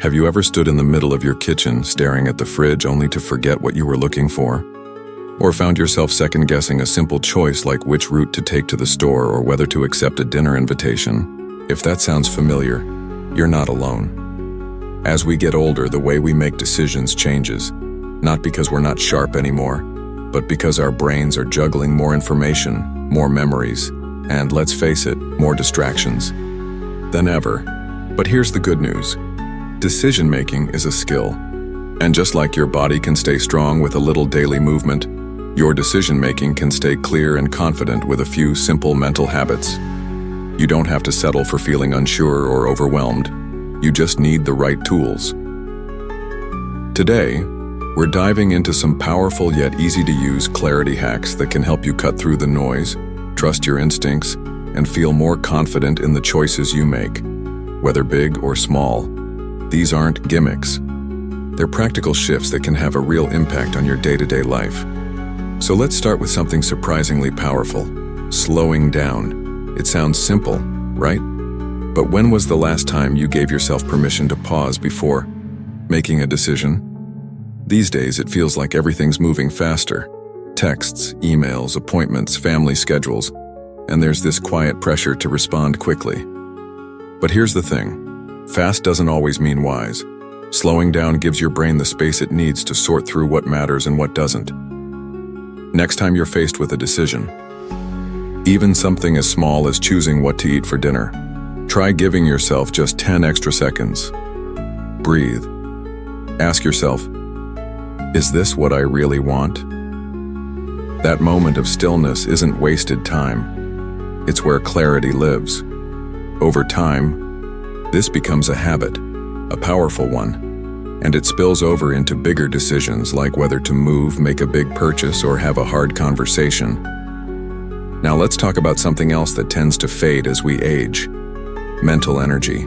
Have you ever stood in the middle of your kitchen staring at the fridge only to forget what you were looking for? Or found yourself second-guessing a simple choice like which route to take to the store or whether to accept a dinner invitation? If that sounds familiar, you're not alone. As we get older, the way we make decisions changes, not because we're not sharp anymore, but because our brains are juggling more information, more memories, and let's face it, more distractions than ever. But here's the good news. Decision-making is a skill. And just like your body can stay strong with a little daily movement, your decision-making can stay clear and confident with a few simple mental habits. You don't have to settle for feeling unsure or overwhelmed. You just need the right tools. Today, we're diving into some powerful yet easy-to-use clarity hacks that can help you cut through the noise, trust your instincts, and feel more confident in the choices you make, whether big or small. These aren't gimmicks. They're practical shifts that can have a real impact on your day-to-day life. So let's start with something surprisingly powerful: slowing down. It sounds simple, right? But when was the last time you gave yourself permission to pause before making a decision? These days, it feels like everything's moving faster. Texts, emails, appointments, family schedules, and there's this quiet pressure to respond quickly. But here's the thing. Fast doesn't always mean wise. Slowing down gives your brain the space it needs to sort through what matters and what doesn't. Next time you're faced with a decision, even something as small as choosing what to eat for dinner, try giving yourself just 10 extra seconds. Breathe. Ask yourself, is this what I really want? That moment of stillness isn't wasted time. It's where clarity lives. Over time, this becomes a habit, a powerful one, and it spills over into bigger decisions like whether to move, make a big purchase, or have a hard conversation. Now let's talk about something else that tends to fade as we age: mental energy.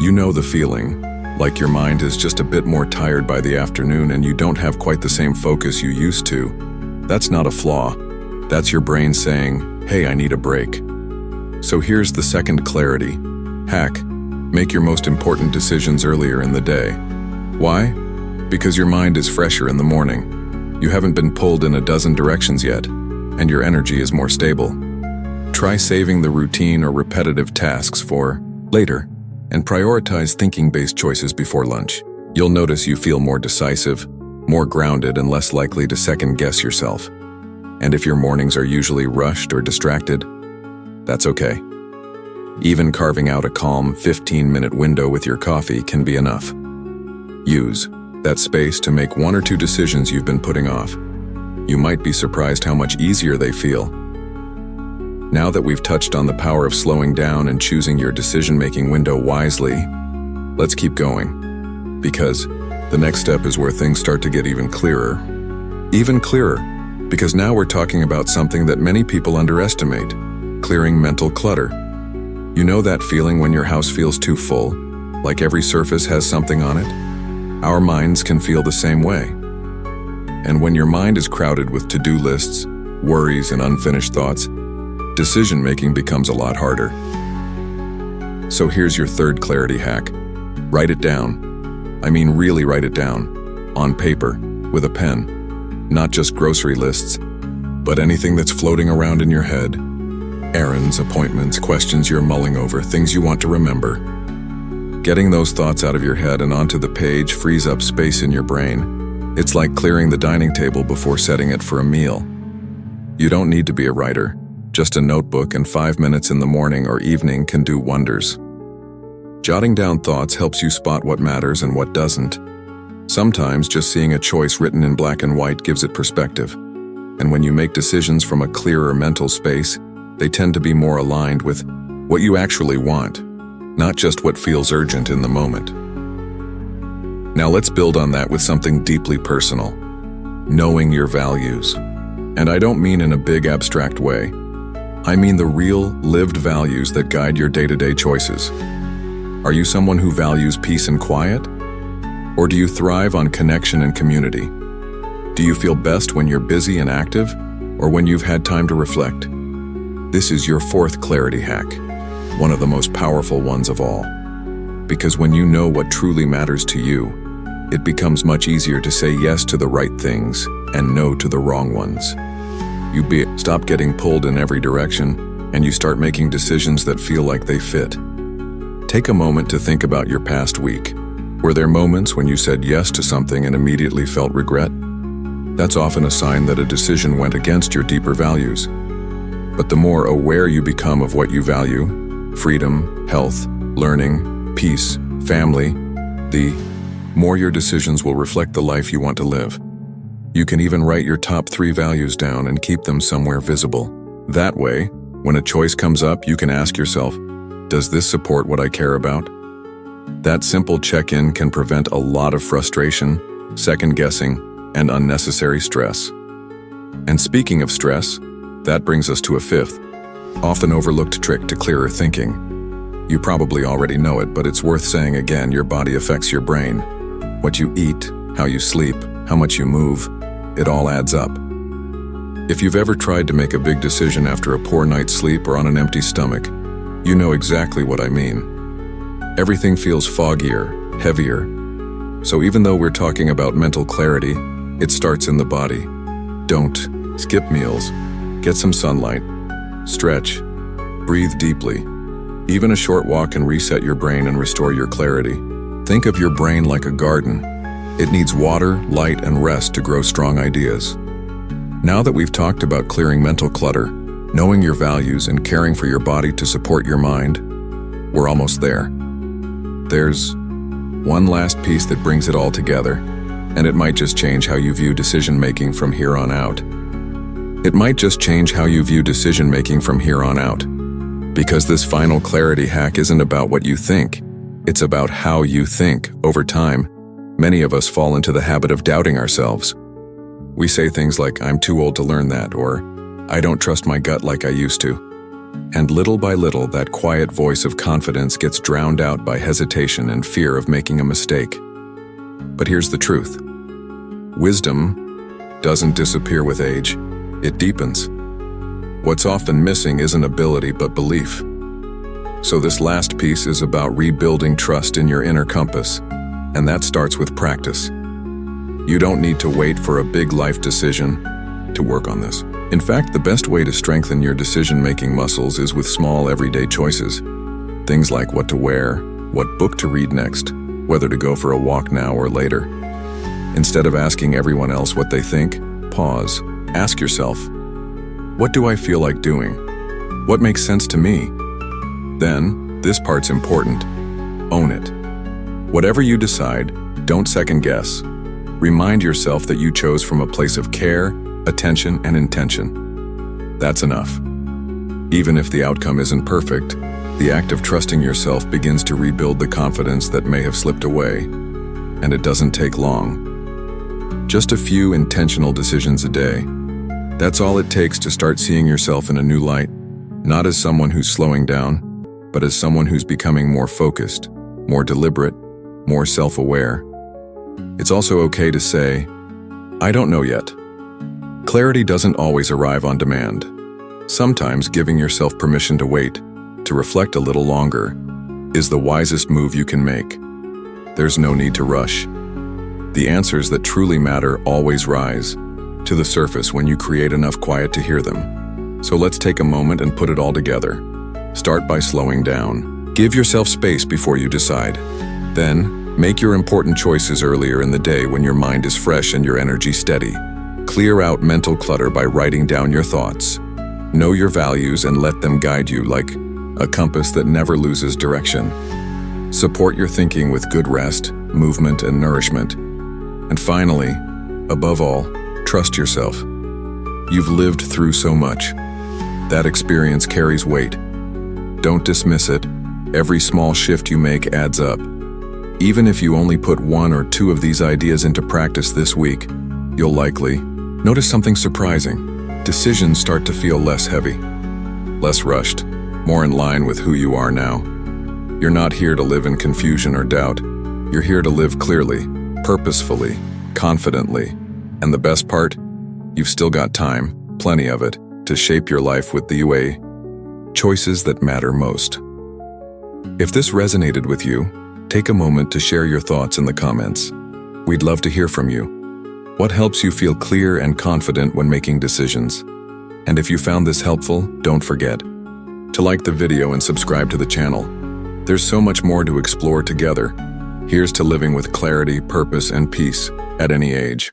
You know the feeling, like your mind is just a bit more tired by the afternoon and you don't have quite the same focus you used to. That's not a flaw. That's your brain saying, hey, I need a break. So here's the second clarity hack. Make your most important decisions earlier in the day. Why? Because your mind is fresher in the morning. You haven't been pulled in a dozen directions yet, and your energy is more stable. Try saving the routine or repetitive tasks for later, and prioritize thinking-based choices before lunch. You'll notice you feel more decisive, more grounded, and less likely to second-guess yourself. And if your mornings are usually rushed or distracted, that's okay. Even carving out a calm 15-minute window with your coffee can be enough. Use that space to make one or two decisions you've been putting off. You might be surprised how much easier they feel. Now that we've touched on the power of slowing down and choosing your decision-making window wisely, let's keep going. Because the next step is where things start to get even clearer. Even clearer, because now we're talking about something that many people underestimate: clearing mental clutter. You know that feeling when your house feels too full, like every surface has something on it? Our minds can feel the same way. And when your mind is crowded with to-do lists, worries, and unfinished thoughts, decision-making becomes a lot harder. So here's your third clarity hack. Write it down. I mean, really write it down. On paper, with a pen. Not just grocery lists, but anything that's floating around in your head. Errands, appointments, questions you're mulling over, things you want to remember. Getting those thoughts out of your head and onto the page frees up space in your brain. It's like clearing the dining table before setting it for a meal. You don't need to be a writer. Just a notebook and 5 minutes in the morning or evening can do wonders. Jotting down thoughts helps you spot what matters and what doesn't. Sometimes just seeing a choice written in black and white gives it perspective. And when you make decisions from a clearer mental space, they tend to be more aligned with what you actually want, not just what feels urgent in the moment. Now let's build on that with something deeply personal: knowing your values. And I don't mean in a big abstract way. I mean the real, lived values that guide your day-to-day choices. Are you someone who values peace and quiet? Or do you thrive on connection and community? Do you feel best when you're busy and active, or when you've had time to reflect? This is your fourth clarity hack, one of the most powerful ones of all. because when you know what truly matters to you, it becomes much easier to say yes to the right things and no to the wrong ones. Stop getting pulled in every direction, and you start making decisions that feel like they fit. Take a moment to think about your past week. Were there moments when you said yes to something and immediately felt regret? That's often a sign that a decision went against your deeper values. But the more aware you become of what you value, freedom, health, learning, peace, family, the more your decisions will reflect the life you want to live. You can even write your top 3 values down and keep them somewhere visible. That way, when a choice comes up, you can ask yourself, does this support what I care about? That simple check-in can prevent a lot of frustration, second-guessing, and unnecessary stress. And speaking of stress, that brings us to a 5th, often overlooked trick to clearer thinking. You probably already know it, but it's worth saying again: your body affects your brain. What you eat, how you sleep, how much you move, it all adds up. If you've ever tried to make a big decision after a poor night's sleep or on an empty stomach, you know exactly what I mean. Everything feels foggier, heavier. So even though we're talking about mental clarity, it starts in the body. Don't skip meals. Get some sunlight. Stretch. Breathe deeply. Even a short walk can reset your brain and restore your clarity. Think of your brain like a garden. It needs water, light, and rest to grow strong ideas. Now that we've talked about clearing mental clutter, knowing your values, and caring for your body to support your mind, we're almost there. There's one last piece that brings it all together, and it might just change how you view decision-making from here on out. Because this final clarity hack isn't about what you think, it's about how you think. Over time, many of us fall into the habit of doubting ourselves. We say things like, I'm too old to learn that, or I don't trust my gut like I used to. And little by little, that quiet voice of confidence gets drowned out by hesitation and fear of making a mistake. But here's the truth. Wisdom doesn't disappear with age, it deepens. What's often missing isn't ability but belief. So this last piece is about rebuilding trust in your inner compass, and that starts with practice. You don't need to wait for a big life decision to work on this. In fact, the best way to strengthen your decision-making muscles is with small, everyday choices. Things like what to wear, what book to read next, whether to go for a walk now or later. Instead of asking everyone else what they think, pause. Ask yourself, what do I feel like doing? What makes sense to me? Then, this part's important. Own it. Whatever you decide, don't second guess. Remind yourself that you chose from a place of care, attention, and intention. That's enough. Even if the outcome isn't perfect, the act of trusting yourself begins to rebuild the confidence that may have slipped away, and it doesn't take long. Just a few intentional decisions a day. That's all it takes to start seeing yourself in a new light, not as someone who's slowing down, but as someone who's becoming more focused, more deliberate, more self-aware. It's also okay to say, I don't know yet. Clarity doesn't always arrive on demand. Sometimes giving yourself permission to wait, to reflect a little longer, is the wisest move you can make. There's no need to rush. The answers that truly matter always rise to the surface when you create enough quiet to hear them. So let's take a moment and put it all together. Start by slowing down. Give yourself space before you decide. Then, make your important choices earlier in the day when your mind is fresh and your energy steady. Clear out mental clutter by writing down your thoughts. Know your values and let them guide you like a compass that never loses direction. Support your thinking with good rest, movement, and nourishment. And finally, above all, trust yourself. You've lived through so much. That experience carries weight. Don't dismiss it. Every small shift you make adds up. Even if you only put 1 or 2 of these ideas into practice this week, you'll likely notice something surprising. Decisions start to feel less heavy, less rushed, more in line with who you are now. You're not here to live in confusion or doubt. You're here to live clearly, purposefully, confidently. And the best part? You've still got time, plenty of it, to shape your life with choices that matter most. If this resonated with you, Take a moment to share your thoughts in the comments. We'd love to hear from you. What helps you feel clear and confident when making decisions? And if you found this helpful, don't forget to like the video and subscribe to the channel. There's so much more to explore together. Here's to living with clarity, purpose, and peace at any age.